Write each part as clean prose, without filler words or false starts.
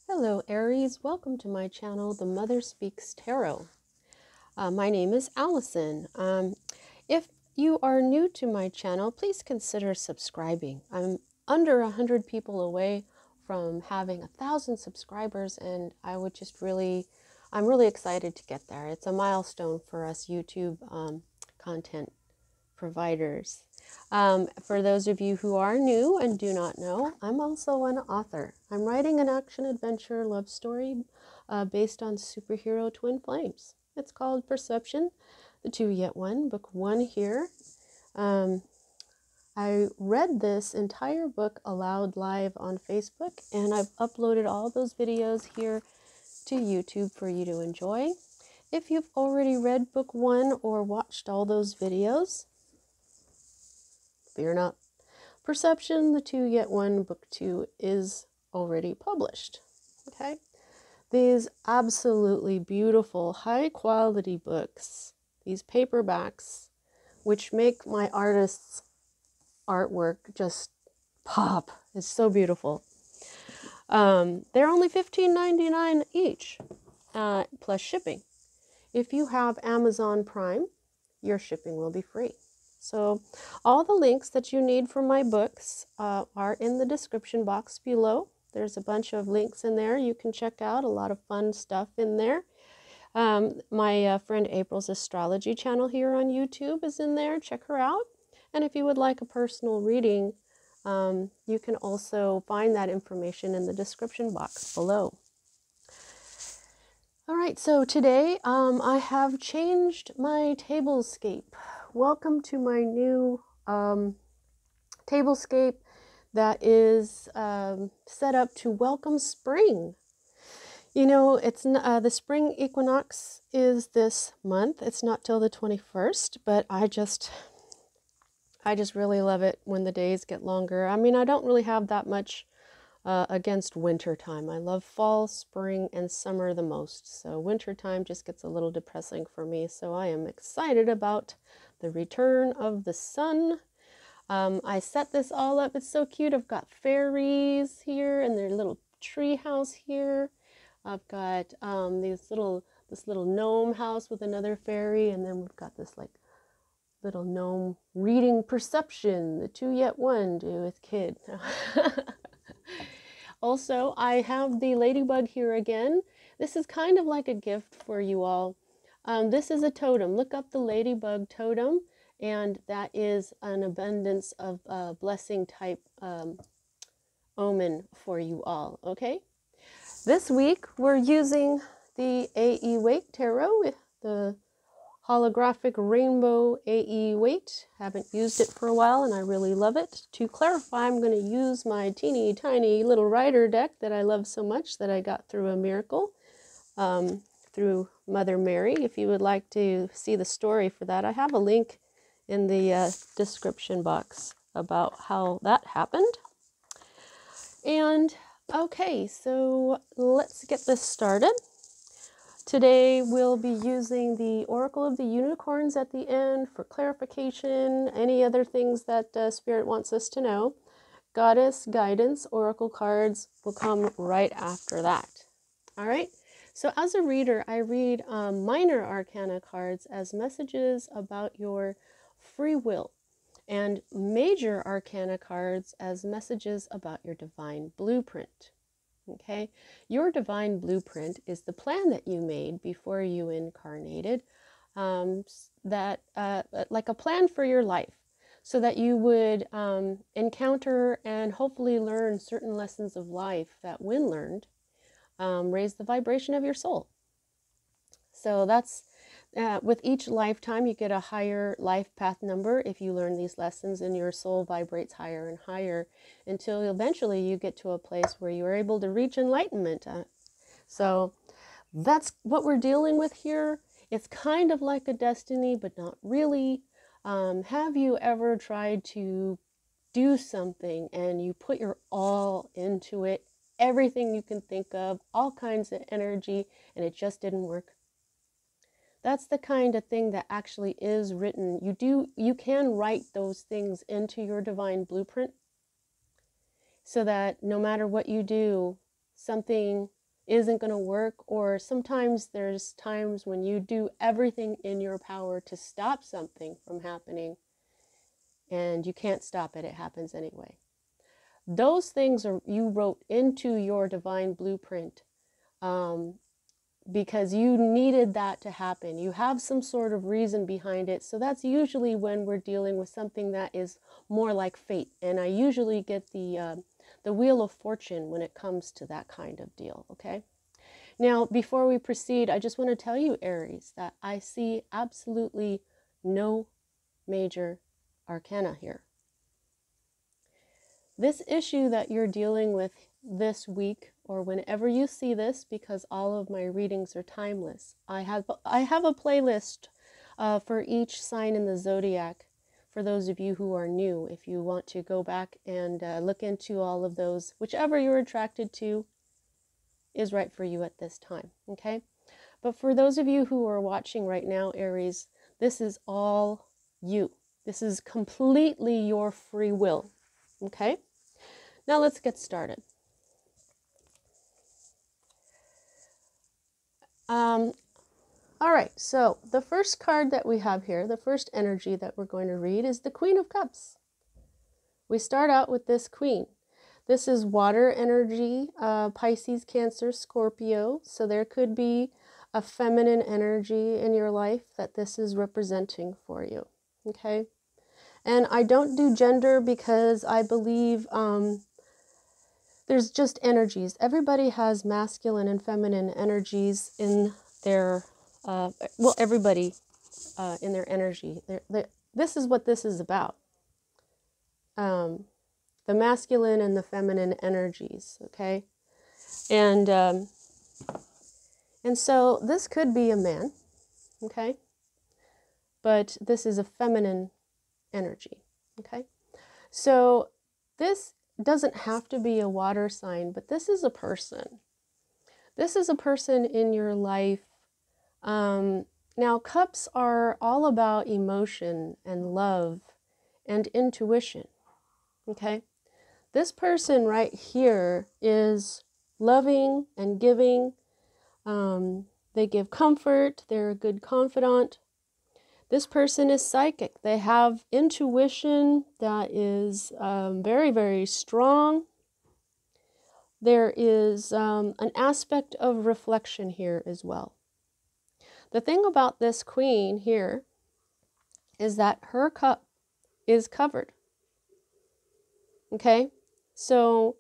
Hello Aries, welcome to my channel, The Mother Speaks Tarot. My name is Allison. If you are new to my channel, please consider subscribing. I'm under 100 people away from having 1,000 subscribers, and I'm really excited to get there. It's a milestone for us YouTube content providers. For those of you who are new and do not know, I'm also an author. I'm writing an action-adventure love story based on superhero twin flames. It's called Perception, the Two Yet One, book 1 here. I read this entire book aloud live on Facebook, and I've uploaded all those videos here to YouTube for you to enjoy. If you've already read book 1 or watched all those videos, fear not. Perception, the Two Yet One, book 2 is already published. Okay, these absolutely beautiful, high quality books, these paperbacks, which make my artist's artwork just pop. It's so beautiful. They're only $15.99 each, plus shipping. If you have Amazon Prime, your shipping will be free. So all the links that you need for my books are in the description box below. There's a bunch of links in there you can check out, a lot of fun stuff in there. My friend April's astrology channel here on YouTube is in there. Check her out. And if you would like a personal reading, you can also find that information in the description box below. All right, so today I have changed my tablescape. Welcome to my new tablescape that is set up to welcome spring. You know, it's the spring equinox is this month. It's not till the 21st, but I just really love it when the days get longer. I mean, I don't really have that much against winter time. I love fall, spring, and summer the most. So winter time just gets a little depressing for me. So I am excited about the return of the sun. I set this all up. It's so cute. I've got fairies here and their little tree house here. I've got this little gnome house with another fairy, and then we've got this like little gnome reading Perception, the Two Yet One, do with kid. Also, I have the ladybug here again. This is kind of like a gift for you all. This is a totem. Look up the ladybug totem, and that is an abundance of blessing type omen for you all, okay? This week, we're using the A.E. Waite Tarot with the holographic rainbow A.E. Waite. Haven't used it for a while and I really love it. To clarify, I'm going to use my teeny tiny little rider deck that I love so much that I got through a miracle through Mother Mary. If you would like to see the story for that, I have a link in the description box about how that happened. And okay, so let's get this started. Today we'll be using the Oracle of the Unicorns at the end for clarification, any other things that Spirit wants us to know. Goddess Guidance Oracle cards will come right after that. All right, so as a reader, I read minor arcana cards as messages about your free will, and major arcana cards as messages about your divine blueprint. Okay, your divine blueprint is the plan that you made before you incarnated, like a plan for your life, so that you would encounter and hopefully learn certain lessons of life that, when learned, raise the vibration of your soul. So that's with each lifetime, you get a higher life path number if you learn these lessons, and your soul vibrates higher and higher until eventually you get to a place where you are able to reach enlightenment. So that's what we're dealing with here. It's kind of like a destiny, but not really. Have you ever tried to do something and you put your all into it, everything you can think of, all kinds of energy, and it just didn't work? That's the kind of thing that actually is written. You can write those things into your divine blueprint so that no matter what you do, something isn't going to work, or sometimes there's times when you do everything in your power to stop something from happening and you can't stop it, it happens anyway. Those things are you wrote into your divine blueprint because you needed that to happen. You have some sort of reason behind it. So that's usually when we're dealing with something that is more like fate. And I usually get the Wheel of Fortune when it comes to that kind of deal, okay? Now, before we proceed, I just want to tell you, Aries, that I see absolutely no major arcana here. This issue that you're dealing with this week, or whenever you see this, because all of my readings are timeless, I have a playlist for each sign in the zodiac for those of you who are new. If you want to go back and look into all of those, whichever you're attracted to is right for you at this time, okay? But for those of you who are watching right now, Aries, this is all you. This is completely your free will, okay? Now let's get started. All right, so the first card that we have here, the first energy that we're going to read is the Queen of Cups. We start out with this Queen. This is water energy, Pisces, Cancer, Scorpio. So there could be a feminine energy in your life that this is representing for you, okay? And I don't do gender because I believe there's just energies. Everybody has masculine and feminine energies in their, well, everybody in their energy. This is what this is about. The masculine and the feminine energies, okay? And so this could be a man, okay? But this is a feminine energy, okay? So this doesn't have to be a water sign, but this is a person. This is a person in your life. Now, cups are all about emotion and love and intuition, okay? This person right here is loving and giving. They give comfort. They're a good confidant. This person is psychic. They have intuition that is very, very strong. There is an aspect of reflection here as well. The thing about this Queen here is that her cup is covered. Okay? So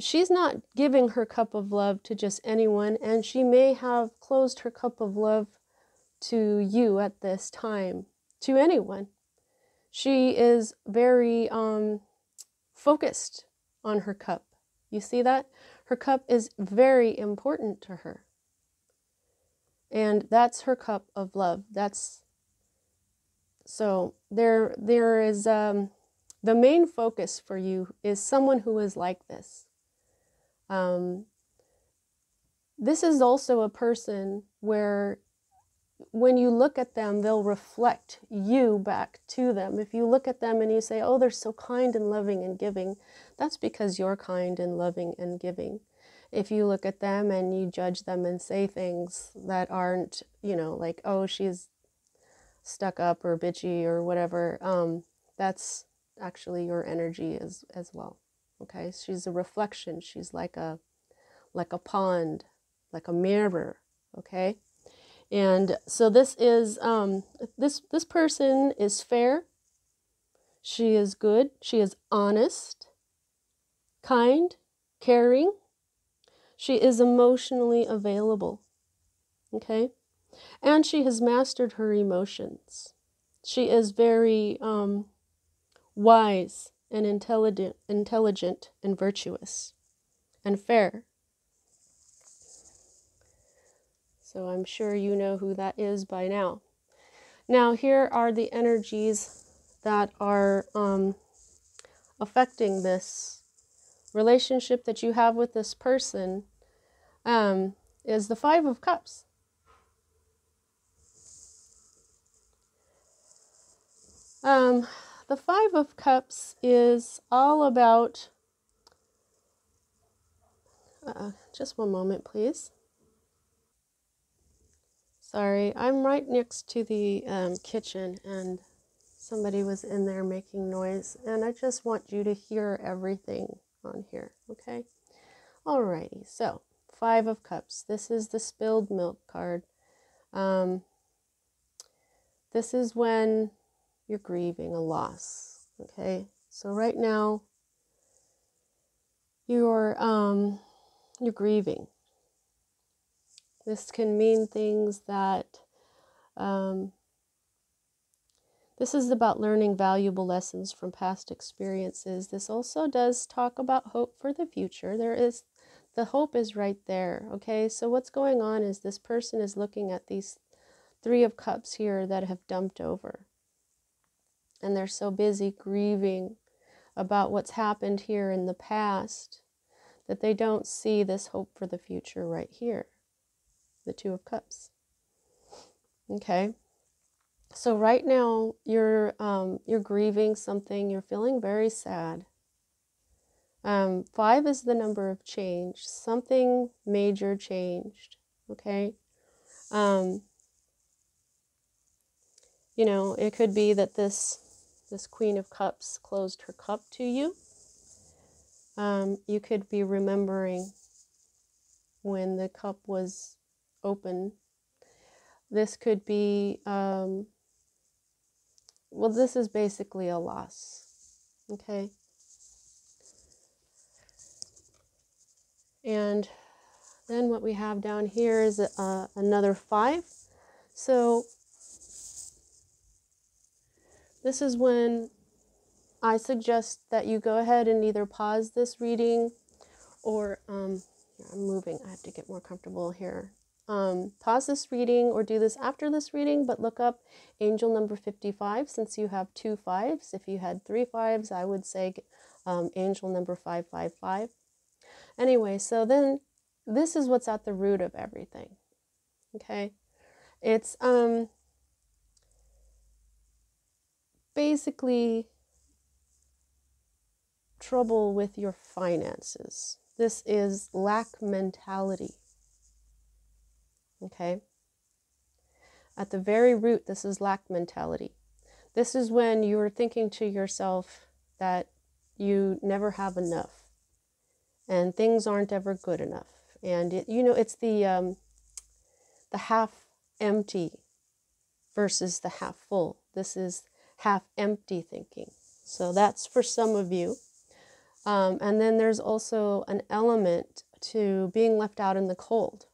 she's not giving her cup of love to just anyone, and she may have closed her cup of love to you at this time, to anyone. She is very focused on her cup. You see that? Her cup is very important to her. And that's her cup of love. So there is the main focus for you is someone who is like this. This is also a person where when you look at them, they'll reflect you back to them. If you look at them and you say, oh, they're so kind and loving and giving, that's because you're kind and loving and giving. If you look at them and you judge them and say things that aren't, like, oh, she's stuck up or bitchy or whatever, that's actually your energy as well. Okay, she's a reflection. She's like a pond, like a mirror. Okay. And so this is, this person is fair. She is good. She is honest, kind, caring. She is emotionally available. Okay. And she has mastered her emotions. She is very wise and intelligent and virtuous and fair. So I'm sure you know who that is by now. Now here are the energies that are affecting this relationship that you have with this person, is the Five of Cups. The Five of Cups is all about Just one moment, please. Sorry, I'm right next to the kitchen, and somebody was in there making noise, and I just want you to hear everything on here, okay? Alrighty, so 5 of Cups. This is the spilled milk card. This is when you're grieving a loss, okay? So right now, you're grieving. This can mean things that this is about learning valuable lessons from past experiences. This also does talk about hope for the future. The hope is right there, okay? So what's going on is this person is looking at these 3 of Cups here that have dumped over. And they're so busy grieving about what's happened here in the past that they don't see this hope for the future right here. The 2 of Cups. Okay. So right now you're grieving something. You're feeling very sad. 5 is the number of change. Something major changed. Okay. You know, it could be that this Queen of Cups closed her cup to you. You could be remembering when the cup was open. This could be, well, this is basically a loss, okay? And then what we have down here is another 5. So this is when I suggest that you go ahead and either pause this reading or, I'm moving, I have to get more comfortable here. Pause this reading or do this after this reading, but look up angel number 55 since you have 2 5s. If you had 3 5s, I would say angel number 555. Anyway, so then this is what's at the root of everything. Okay? It's basically trouble with your finances. This is lack mentality. Okay? At the very root, this is lack mentality. This is when you are thinking to yourself that you never have enough and things aren't ever good enough. And it's the half empty versus the half full. This is half empty thinking. So that's for some of you. And then there's also an element to being left out in the cold.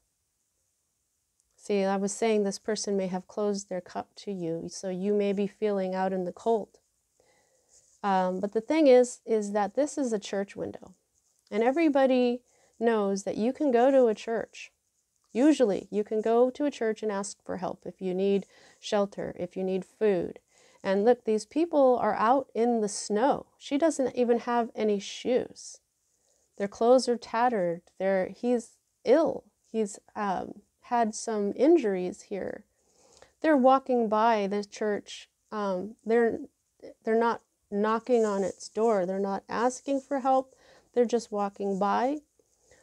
See, I was saying this person may have closed their cup to you, so you may be feeling out in the cold. But the thing is that this is a church window. And everybody knows that you can go to a church. Usually, you can go to a church and ask for help if you need shelter, if you need food. And look, these people are out in the snow. She doesn't even have any shoes. Their clothes are tattered. He's ill. He's had some injuries here. They're walking by the church. They're not knocking on its door. They're not asking for help. They're just walking by.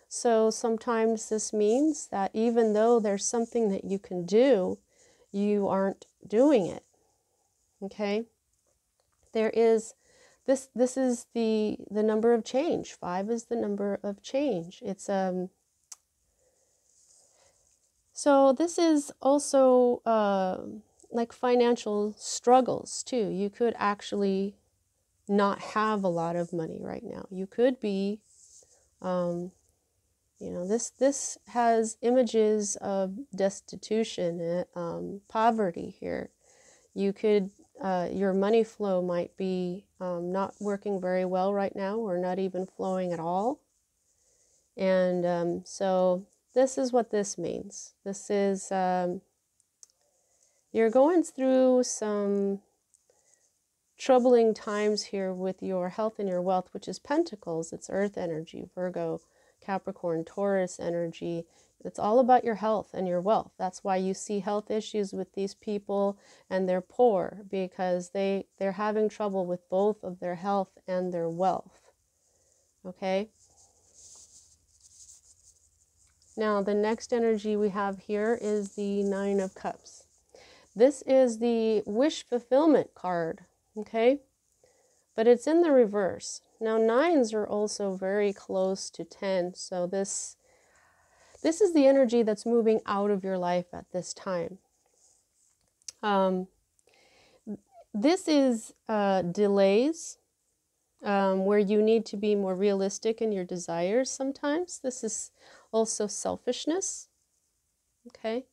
So sometimes this means that even though there's something that you can do, you aren't doing it. Okay? There is this is the number of change. 5 is the number of change. It's so this is also like financial struggles too. You could actually not have a lot of money right now. You could be this has images of destitution, poverty here. You could, your money flow might be not working very well right now or not even flowing at all. And so this is what this means. This is, you're going through some troubling times here with your health and your wealth, which is Pentacles. It's Earth energy, Virgo, Capricorn, Taurus energy. It's all about your health and your wealth. That's why you see health issues with these people and they're poor because they're having trouble with both of their health and their wealth. Okay? Now, the next energy we have here is the Nine of Cups. This is the wish fulfillment card, okay? But it's in the reverse. Now, nines are also very close to 10, so this is the energy that's moving out of your life at this time. This is delays, where you need to be more realistic in your desires sometimes. This is also selfishness, okay?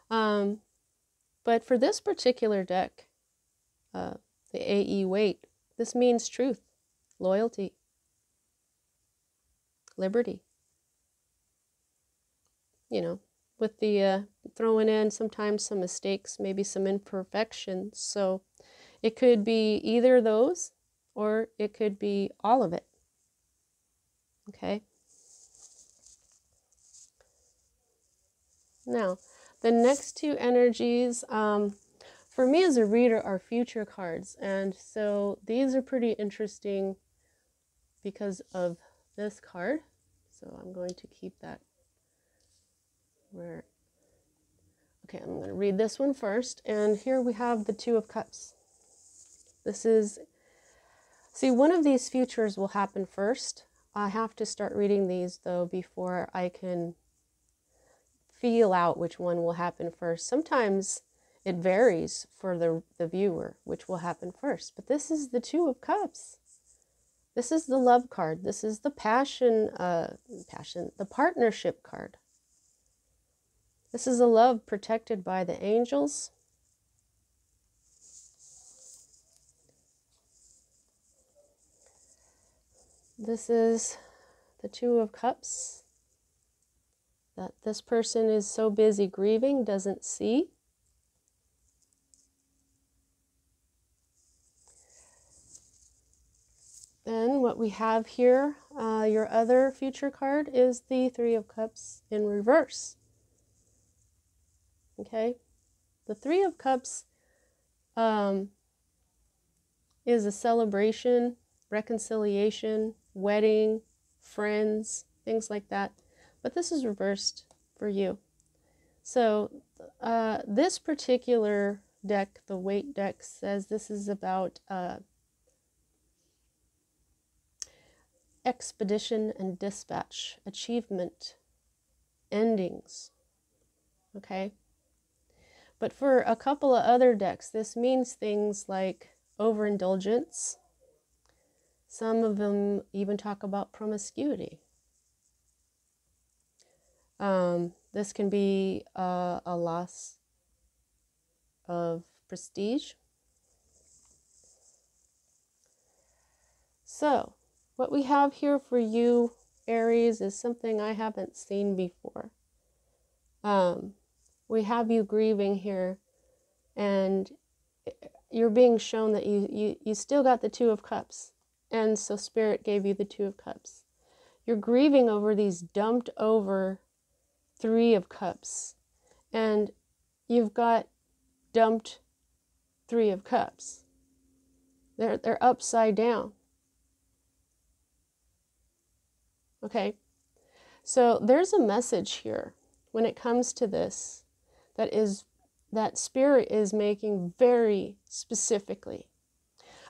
But for this particular deck, the AE weight, this means truth, loyalty, liberty. You know, with the throwing in sometimes some mistakes, maybe some imperfections. So it could be either those, or it could be all of it. Okay. Now, the next two energies, for me as a reader, are future cards. And so these are pretty interesting because of this card. So I'm going to keep that where... Okay, I'm going to read this one first. And here we have the Two of Cups. This is... See, one of these futures will happen first. I have to start reading these, though, before I can feel out which one will happen first. Sometimes it varies for the viewer which will happen first. But this is the Two of Cups. This is the love card. This is the the partnership card. This is a love protected by the angels. This is the Two of Cups that this person is so busy grieving, doesn't see. Then what we have here, your other future card, is the Three of Cups in reverse. Okay, the Three of Cups is a celebration, reconciliation, wedding, friends, things like that. But this is reversed for you. So this particular deck, the weight deck, says this is about expedition and dispatch, achievement, endings. Okay? But for a couple of other decks, this means things like overindulgence. Some of them even talk about promiscuity. This can be a loss of prestige. So, what we have here for you, Aries, is something I haven't seen before. We have you grieving here, and you're being shown that you still got the Two of Cups. And so Spirit gave you the Two of Cups. You're grieving over these dumped over Three of Cups. And you've got dumped Three of Cups. They're upside down. Okay? So there's a message here when it comes to this that Spirit is making very specifically.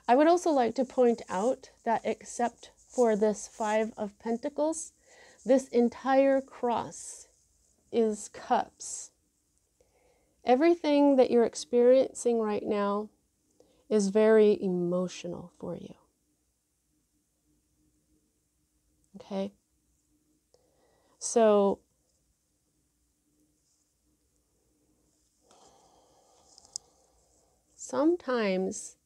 I would also like to point out that except for this Five of Pentacles, this entire cross is cups. Everything that you're experiencing right now is very emotional for you. Okay? So sometimes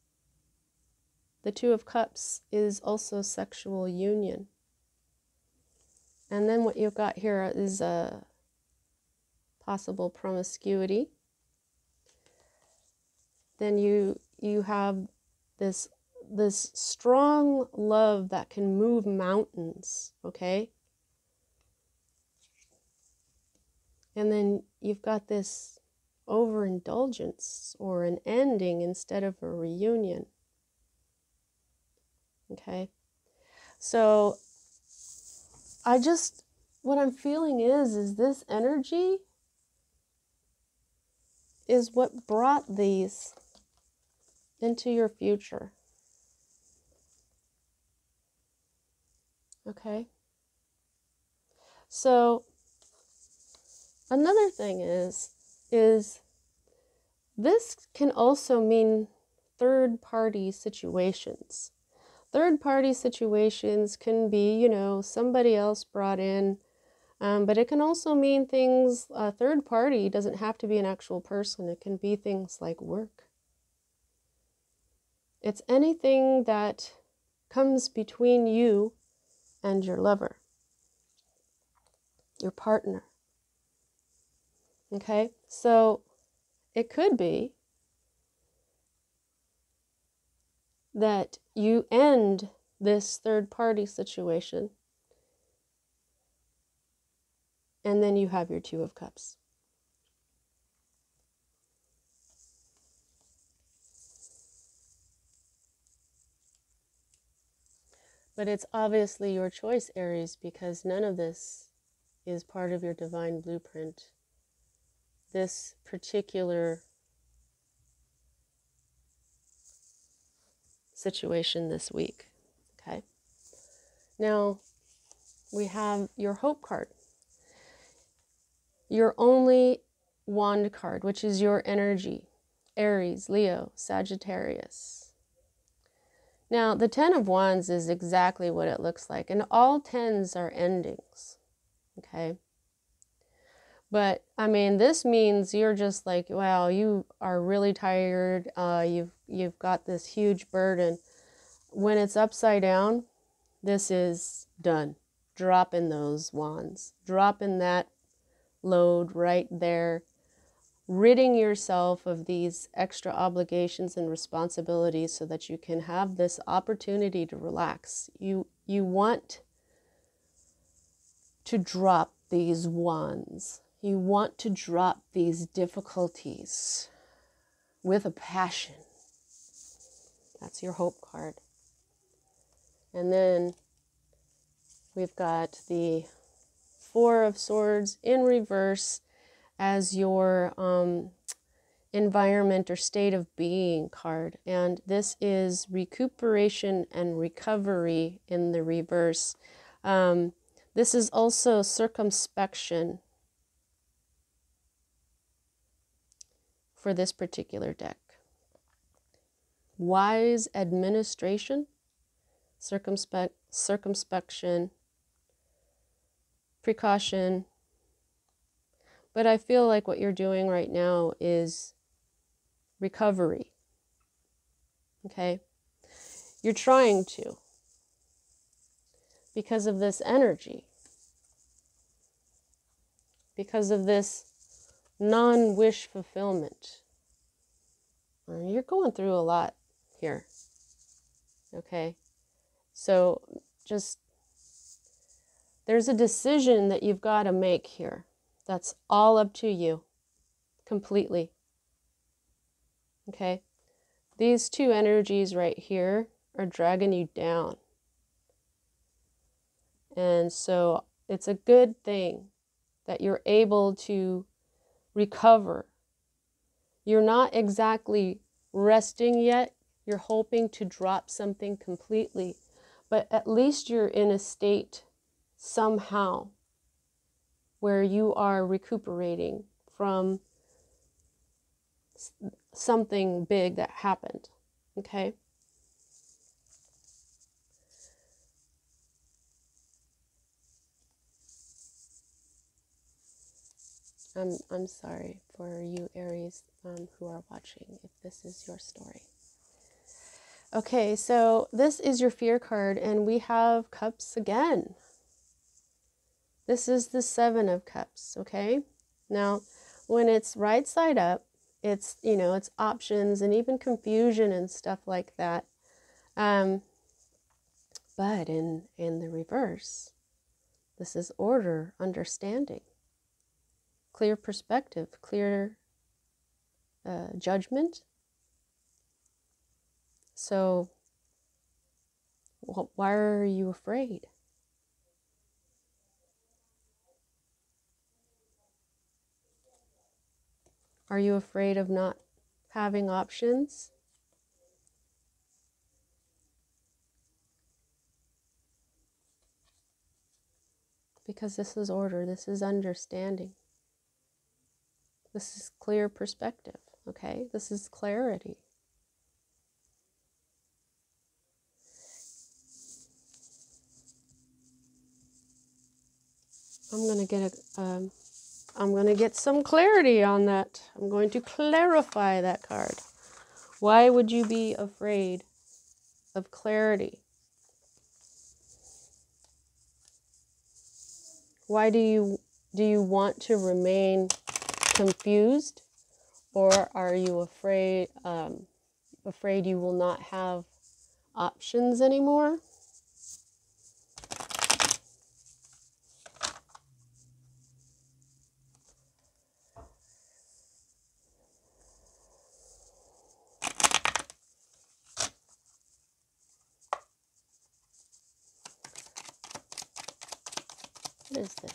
the Two of Cups is also sexual union. And then what you've got here is a possible promiscuity. Then you have this strong love that can move mountains, okay? And then you've got this overindulgence or an ending instead of a reunion. Okay? So I just what I'm feeling is this energy is what brought these into your future. Okay? So another thing is this can also mean third-party situations. Third-party situations can be, you know, somebody else brought in, but it can also mean things, third party doesn't have to be an actual person. It can be things like work. It's anything that comes between you and your lover, your partner. Okay, so it could be that you end this third party situation and then you have your Two of Cups. But it's obviously your choice, Aries, because none of this is part of your divine blueprint. This particular situation this week. Okay. Now we have your Hope card. Your only wand card, which is your energy. Aries, Leo, Sagittarius. Now the Ten of Wands is exactly what it looks like, and all tens are endings. Okay. But I mean, this means you're just like, wow, you are really tired. You've got this huge burden. When it's upside down, this is done. Drop in those wands. Drop in that load right there. Ridding yourself of these extra obligations and responsibilities so that you can have this opportunity to relax. You want to drop these wands. You want to drop these difficulties with a passion. That's your Hope card. And then we've got the Four of Swords in reverse as your environment or state of being card. And this is recuperation and recovery in the reverse. This is also circumspection for this particular deck. Wise administration, circumspection, precaution. But I feel like what you're doing right now is recovery. Okay? You're trying to, because of this energy, because of this non-wish fulfillment. You're going through a lot here. Okay? So just, there's a decision that you've got to make here. That's all up to you, completely. Okay? These two energies right here are dragging you down. And so it's a good thing that you're able to recover. You're not exactly resting yet. You're hoping to drop something completely. But at least you're in a state somehow where you are recuperating from something big that happened. Okay? I'm sorry for you Aries who are watching if this is your story. Okay, so this is your Fear card and we have Cups again. This is the Seven of Cups, okay? Now, when it's right side up, it's, you know, it's options and even confusion and stuff like that. But in the reverse, this is order, understanding, clear perspective, clear judgment. So why are you afraid? Are you afraid of not having options? Because this is order, this is understanding. This is clear perspective, okay? This is clarity. I'm going to get some clarity on that. I'm going to clarify that card. Why would you be afraid of clarity? Why do you want to remain confused, or are you afraid you will not have options anymore? What is this?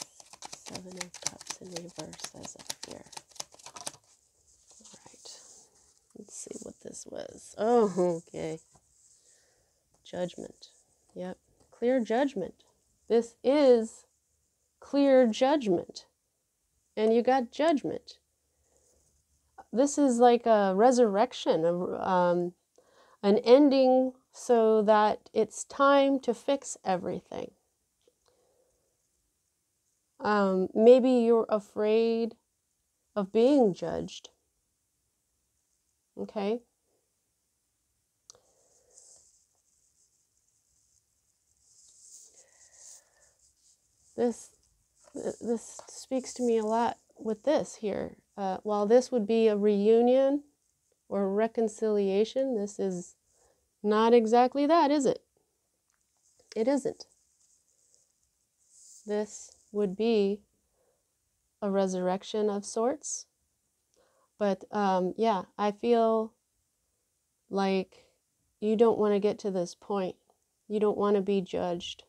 7 of Cups in reverse as a fear. All right. Let's see what this was. Oh, okay. Judgment. Yep. Clear judgment. This is clear judgment. And you got judgment. This is like a resurrection, an ending so that it's time to fix everything. Maybe you're afraid of being judged. Okay? This speaks to me a lot with this here. While this would be a reunion or a reconciliation, this is not exactly that, is it? It isn't. This would be a resurrection of sorts. But yeah, I feel like you don't want to get to this point. You don't want to be judged.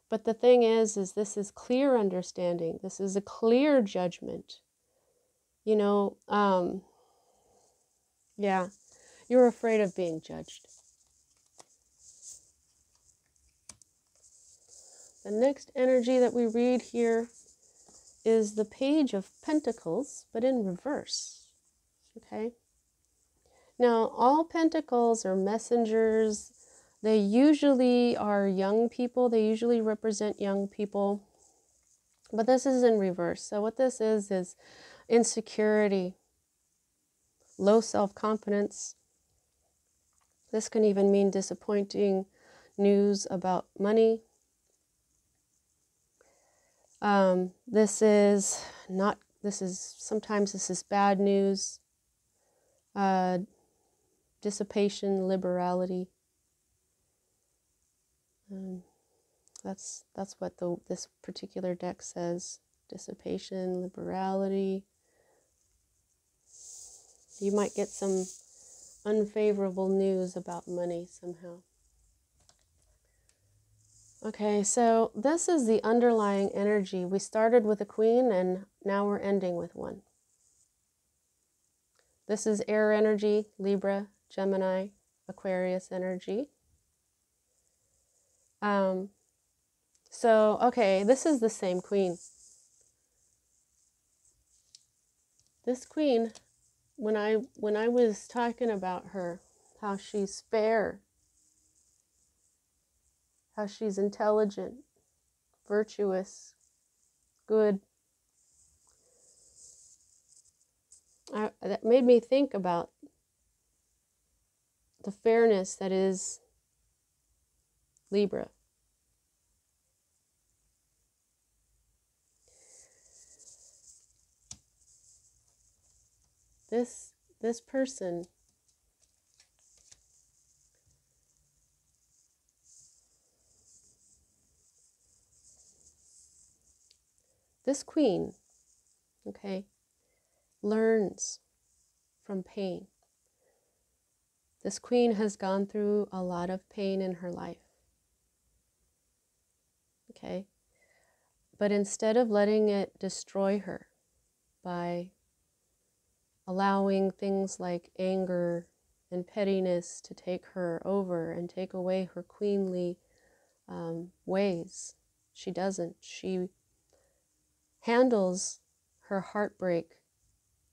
But the thing is this is clear understanding. This is a clear judgment. You know, yeah, you're afraid of being judged. The next energy that we read here is the Page of Pentacles, but in reverse. Okay? Now, all pentacles are messengers. They usually are young people. They usually represent young people. But this is in reverse. So what this is insecurity, low self-confidence. This can even mean disappointing news about money. Sometimes this is bad news. Dissipation, liberality. That's what this particular deck says. Dissipation, liberality. You might get some unfavorable news about money somehow. Okay, so this is the underlying energy. We started with a Queen and now we're ending with one. This is air energy, Libra, Gemini, Aquarius energy. So, okay, this is the same Queen. This Queen, when I was talking about her, how she's fair, how she's intelligent, virtuous, good, that made me think about the fairness that is Libra. This person this Queen, okay, learns from pain. This Queen has gone through a lot of pain in her life. Okay? But instead of letting it destroy her by allowing things like anger and pettiness to take her over and take away her queenly ways. She doesn't. She handles her heartbreak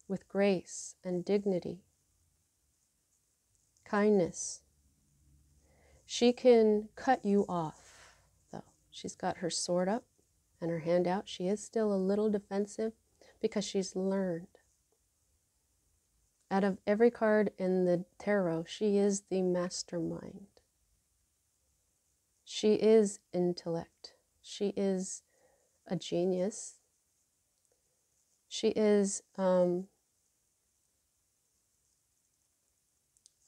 with grace and dignity, kindness. She can cut you off, though. She's got her sword up and her hand out. She is still a little defensive because she's learned. Out of every card in the tarot, she is the mastermind. She is intellect. She is a genius. She is a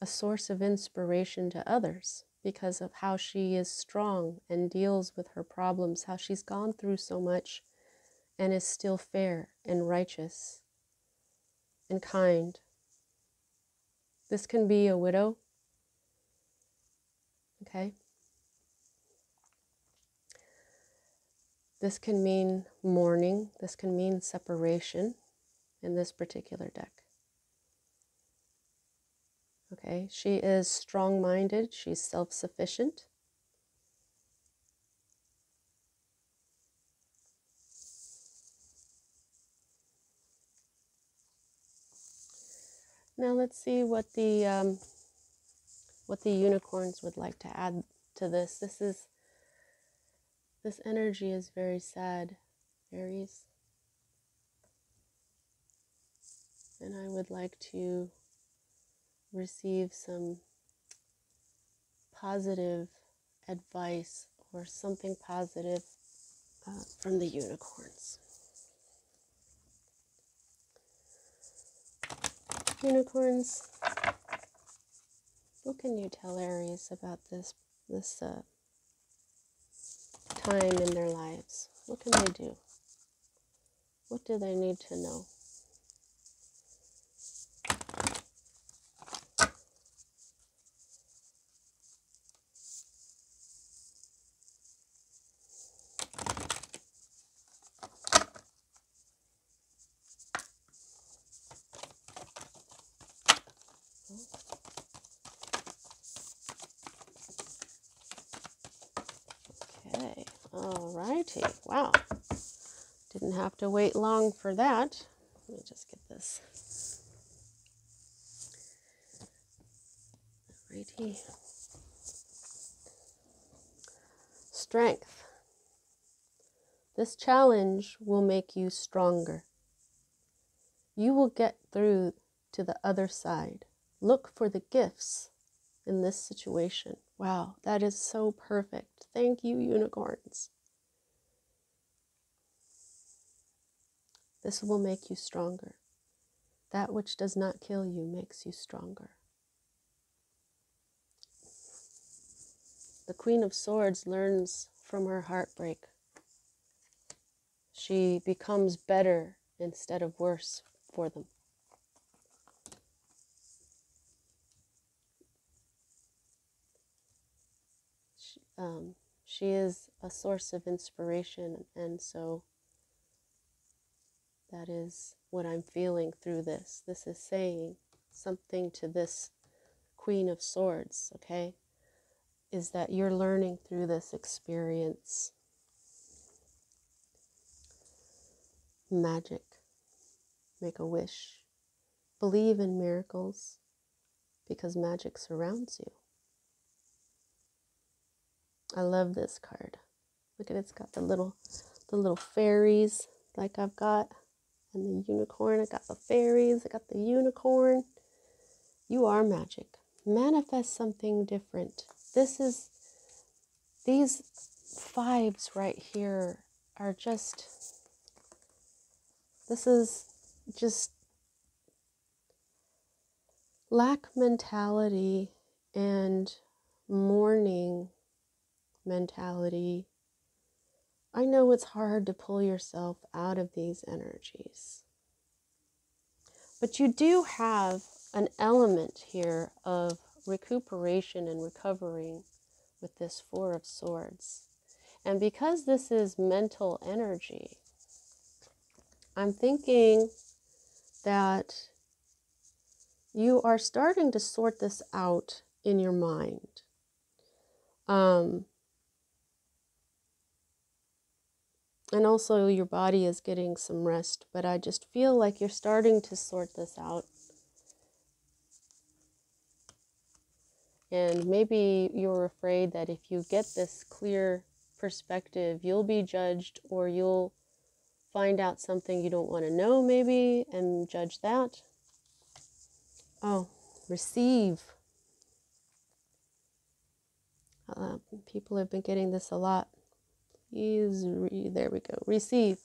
source of inspiration to others because of how she is strong and deals with her problems, how she's gone through so much and is still fair and righteous and kind. This can be a widow, okay? This can mean mourning. This can mean separation in this particular deck. Okay, she is strong-minded. She's self-sufficient. Now let's see what the unicorns would like to add to this. This energy is very sad, Aries. And I would like to receive some positive advice or something positive from the unicorns. Unicorns, what can you tell Aries about this time in their lives? What can they do? What do they need to know? Okay, alrighty. Wow. Didn't have to wait long for that. Let me just get this. Alrighty. Strength. This challenge will make you stronger. You will get through to the other side. Look for the gifts in this situation. Wow, that is so perfect. Thank you, unicorns. This will make you stronger. That which does not kill you makes you stronger. The Queen of Swords learns from her heartbreak. She becomes better instead of worse for them. She is a source of inspiration, and so that is what I'm feeling through this. This is saying something to this Queen of Swords, okay? Is that you're learning through this experience. Magic. Make a wish. Believe in miracles because magic surrounds you. I love this card. Look at it, it's got the little fairies like I've got, and the unicorn. I got the fairies, I got the unicorn. You are magic. Manifest something different. These vibes right here are just, this is just lack mentality and mourning mentality. I know it's hard to pull yourself out of these energies, but you do have an element here of recuperation and recovering with this Four of Swords. And because this is mental energy, I'm thinking that you are starting to sort this out in your mind. And also your body is getting some rest, but I just feel like you're starting to sort this out. And maybe you're afraid that if you get this clear perspective, you'll be judged, or you'll find out something you don't want to know maybe and judge that. Oh, receive. People have been getting this a lot. There we go. Receive.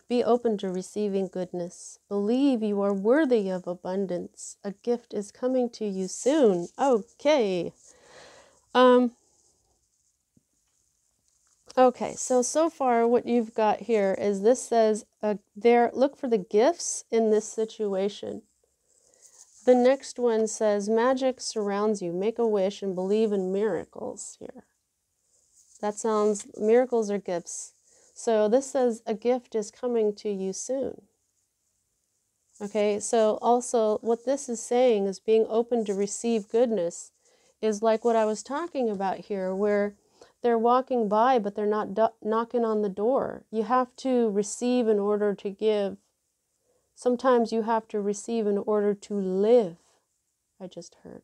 Be open to receiving goodness. Believe you are worthy of abundance. A gift is coming to you soon. Okay. Okay, so far what you've got here is this says, look for the gifts in this situation. The next one says, magic surrounds you. Make a wish and believe in miracles here. That sounds, miracles are gifts. So this says a gift is coming to you soon. Okay, so also what this is saying is being open to receive goodness is like what I was talking about here, where they're walking by, but they're not knocking on the door. You have to receive in order to give. Sometimes you have to receive in order to live. I just heard.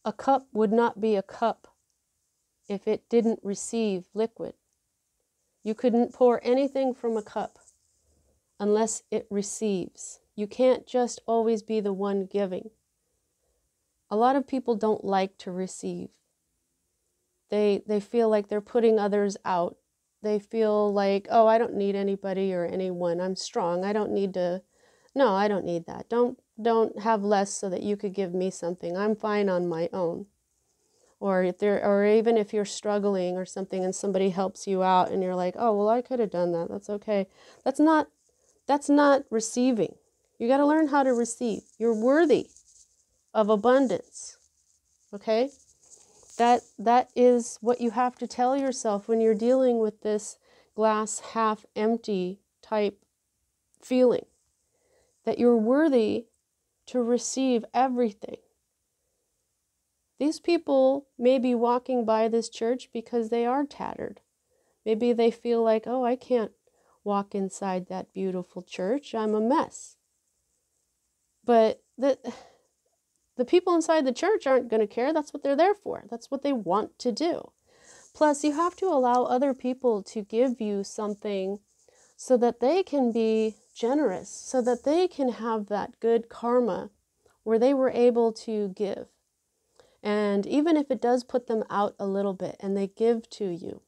A cup would not be a cup if it didn't receive liquid. You couldn't pour anything from a cup unless it receives. You can't just always be the one giving. A lot of people don't like to receive. They feel like they're putting others out. They feel like, oh, I don't need anybody or anyone. I'm strong. I don't need to. No, I don't need that. Don't have less so that you could give me something. I'm fine on my own. Or even if you're struggling or something and somebody helps you out and you're like, oh, well, I could have done that. That's okay. That's not receiving. You got to learn how to receive. You're worthy of abundance. Okay? That is what you have to tell yourself when you're dealing with this glass half empty type feeling. That you're worthy to receive everything. These people may be walking by this church because they are tattered. Maybe they feel like, oh, I can't walk inside that beautiful church. I'm a mess. But the people inside the church aren't going to care. That's what they're there for. That's what they want to do. Plus, you have to allow other people to give you something so that they can be generous, so that they can have that good karma where they were able to give. And even if it does put them out a little bit and they give to you,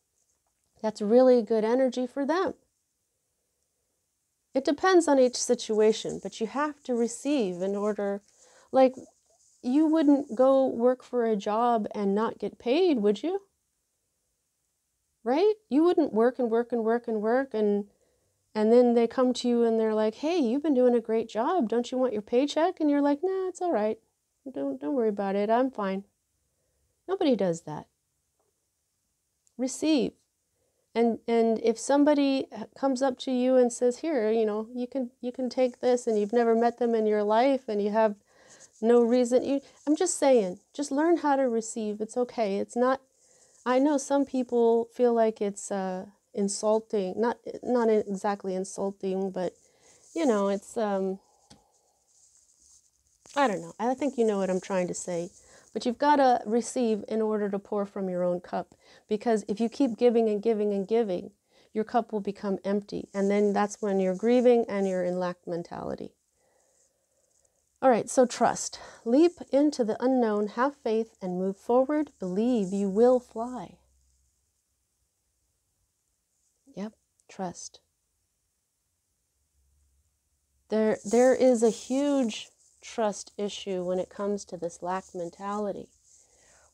that's really good energy for them. It depends on each situation, but you have to receive in order, like, you wouldn't go work for a job and not get paid, would you? Right? You wouldn't work and work and work and work and then they come to you and they're like, hey, you've been doing a great job. Don't you want your paycheck? And you're like, nah, it's all right. Don't worry about it. I'm fine. Nobody does that. Receive. And if somebody comes up to you and says, here, you can take this, and you've never met them in your life and you have no reason. I'm just saying, just learn how to receive. It's okay. It's not, I know some people feel like it's insulting, not exactly insulting, but it's I don't know. I think you know what I'm trying to say. But you've got to receive in order to pour from your own cup. Because if you keep giving and giving and giving, your cup will become empty. And then that's when you're grieving and you're in lack mentality. All right, so trust. Leap into the unknown, have faith, and move forward. Believe you will fly. Yep, trust. There is a huge trust issue when it comes to this lack mentality.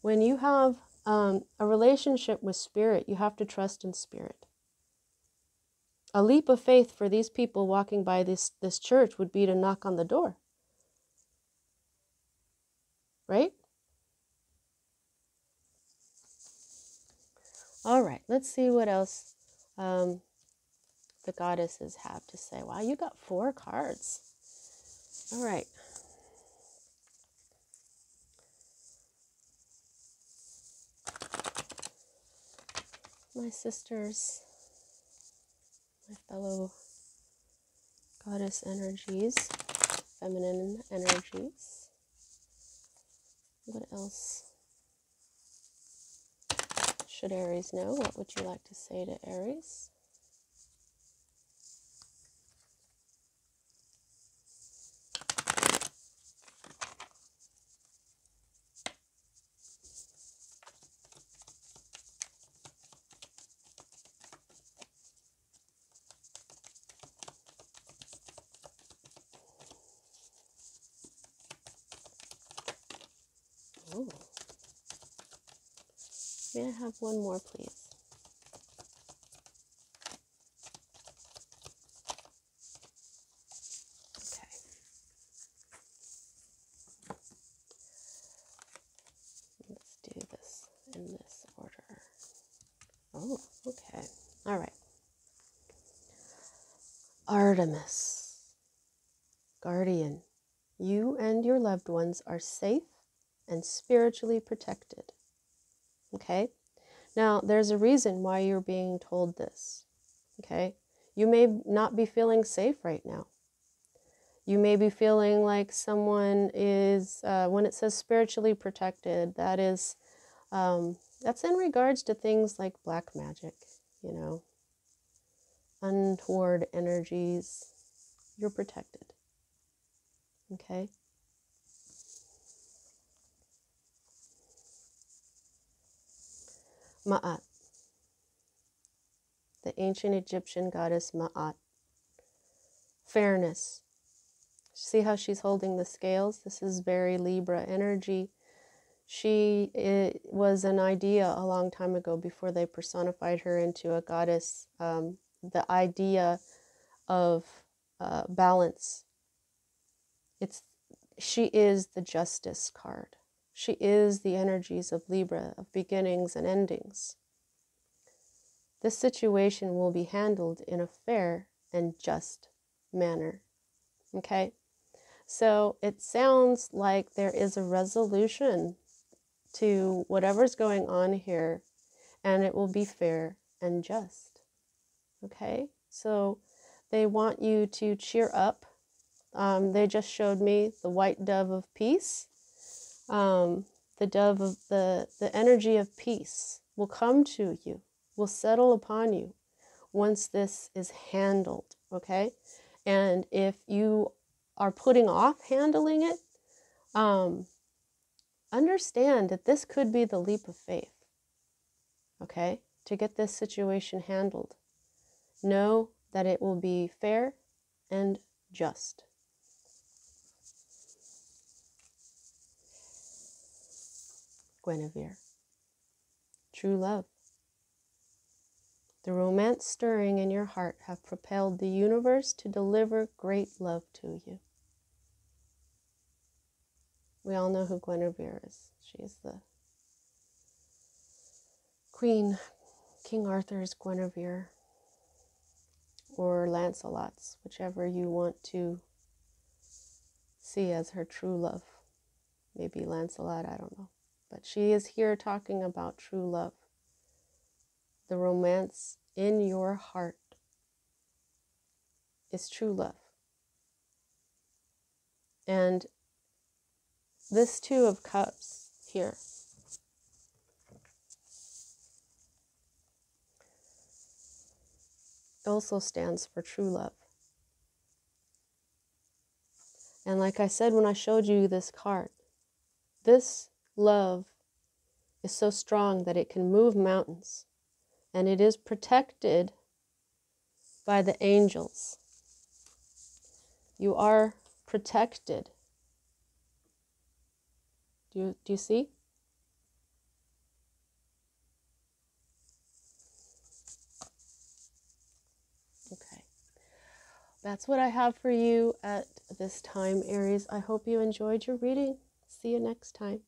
When you have a relationship with spirit, you have to trust in spirit. A leap of faith for these people walking by this church would be to knock on the door. Right? All right, let's see what else the goddesses have to say. Wow, you got 4 cards. All right. My sisters, my fellow goddess energies, feminine energies. What else should Aries know? What would you like to say to Aries? Oh. May I have one more, please? Okay. Let's do this in this order. Oh, okay. All right. Artemis Guardian, you and your loved ones are safe and spiritually protected. Okay? Now, there's a reason why you're being told this. Okay? You may not be feeling safe right now. You may be feeling like someone is, when it says spiritually protected, that is, that's in regards to things like black magic, you know, untoward energies. You're protected. Okay? Ma'at, the ancient Egyptian goddess Ma'at. Fairness. See how she's holding the scales? This is very Libra energy. It was an idea a long time ago before they personified her into a goddess. The idea of balance. She is the justice card. She is the energies of Libra, of beginnings and endings. This situation will be handled in a fair and just manner. Okay? So it sounds like there is a resolution to whatever's going on here, and it will be fair and just. Okay? So they want you to cheer up. They just showed me the white dove of peace. The dove of the energy of peace will come to you, will settle upon you once this is handled, okay? And if you are putting off handling it, understand that this could be the leap of faith, okay, to get this situation handled. Know that it will be fair and just. Guinevere, true love. The romance stirring in your heart have propelled the universe to deliver great love to you. We all know who Guinevere is. She is the Queen, King Arthur's Guinevere, or Lancelot's, whichever you want to see as her true love. Maybe Lancelot, I don't know. But she is here talking about true love. The romance in your heart is true love. And this Two of Cups here also stands for true love. And like I said when I showed you this card, this love is so strong that it can move mountains, and it is protected by the angels. You are protected. Do you see? Okay. That's what I have for you at this time, Aries. I hope you enjoyed your reading. See you next time.